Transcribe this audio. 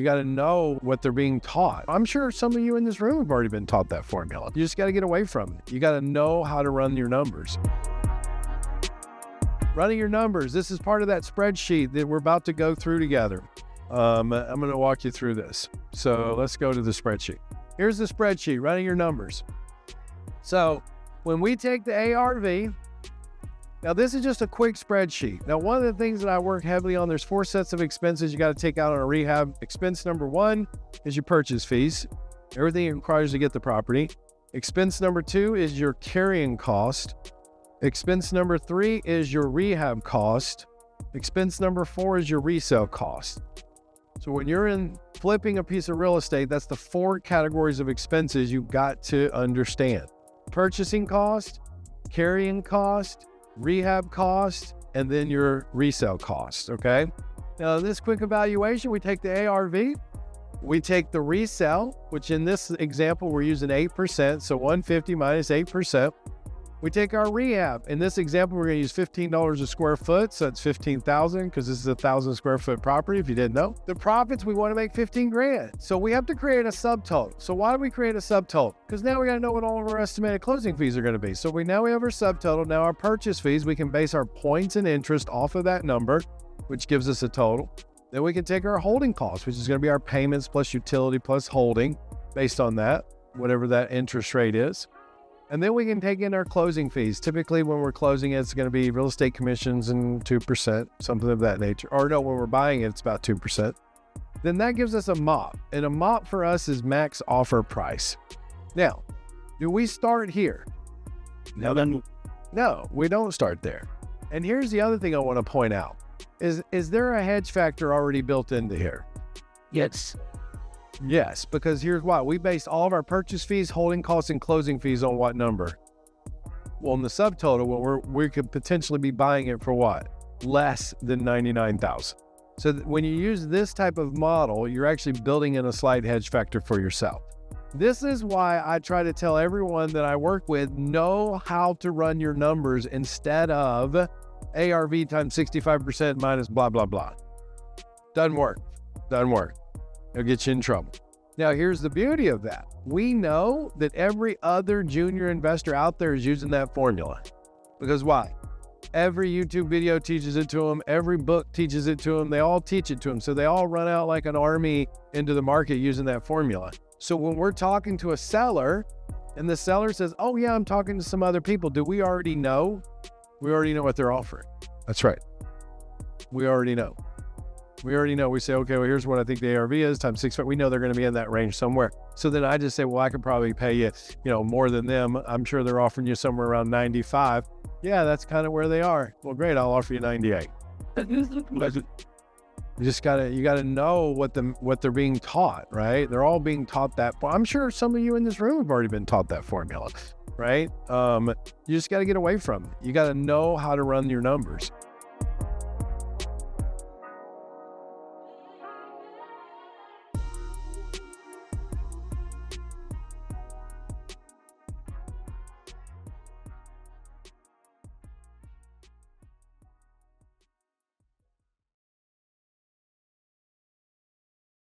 got to know what they're being taught. I'm sure some of you in this room have already been taught that formula. You just got to get away from it. You got to know how to run your numbers. Running your numbers. This is part of that spreadsheet that we're about to go through together. I'm going to walk you through this. So let's go to the spreadsheet. Here's the spreadsheet, running your numbers. So when we take the ARV, now this is just a quick spreadsheet. Now, one of the things that I work heavily on, there's 4 sets of expenses you got to take out on a rehab. Expense number 1 is your purchase fees, everything it requires to get the property. Expense number 2 is your carrying cost. Expense number 3 is your rehab cost. Expense number 4 is your resale cost. So when you're in flipping a piece of real estate, that's the 4 categories of expenses you've got to understand. Purchasing cost, carrying cost, rehab cost, and then your resale cost, okay? Now, in this quick evaluation, we take the ARV, we take the resale, which in this example, we're using 8%, so 150 minus 8%. We take our rehab. In this example, we're gonna use $15 a square foot, so that's 15,000 because this is a 1,000 square foot property, if you didn't know. The profits, we wanna make 15 grand. So we have to create a subtotal. So why do we create a subtotal? Because now we gotta know what all of our estimated closing fees are gonna be. So now we have our subtotal. Now our purchase fees, we can base our points and interest off of that number, which gives us a total. Then we can take our holding costs, which is gonna be our payments plus utility plus holding, based on that, whatever that interest rate is. And then we can take in our closing fees. Typically when we're closing it, it's going to be real estate commissions and 2%, something of that nature. Or no, when we're buying it, it's about 2%. Then that gives us a MOP. And a MOP for us is max offer price. Now, do we start here? No, we don't start there. And here's the other thing I want to point out. Is there a hedge factor already built into here? Yes, because here's why. We base all of our purchase fees, holding costs, and closing fees on what number? Well, in the subtotal, well, we could potentially be buying it for what? Less than $99,000. So when you use this type of model, you're actually building in a slight hedge factor for yourself. This is why I try to tell everyone that I work with, know how to run your numbers instead of ARV times 65% minus blah, blah, blah. Doesn't work. It'll get you in trouble. Now, here's the beauty of that. We know that every other junior investor out there is using that formula. Because why? Every YouTube video teaches it to them. Every book teaches it to them. They all teach it to them. So they all run out like an army into the market using that formula. So when we're talking to a seller and the seller says, oh yeah, I'm talking to some other people, do we already know? We already know what they're offering. That's right. We already know. We say, okay, well, here's what I think the ARV is times 6. We know they're going to be in that range somewhere. So then I just say, well, I could probably pay you, more than them. I'm sure they're offering you somewhere around 95. Yeah, that's kind of where they are. Well, great. I'll offer you 98. You gotta know what they're being taught, right? They're all being taught that. I'm sure some of you in this room have already been taught that formula, right? You just got to get away from it. You got to know how to run your numbers.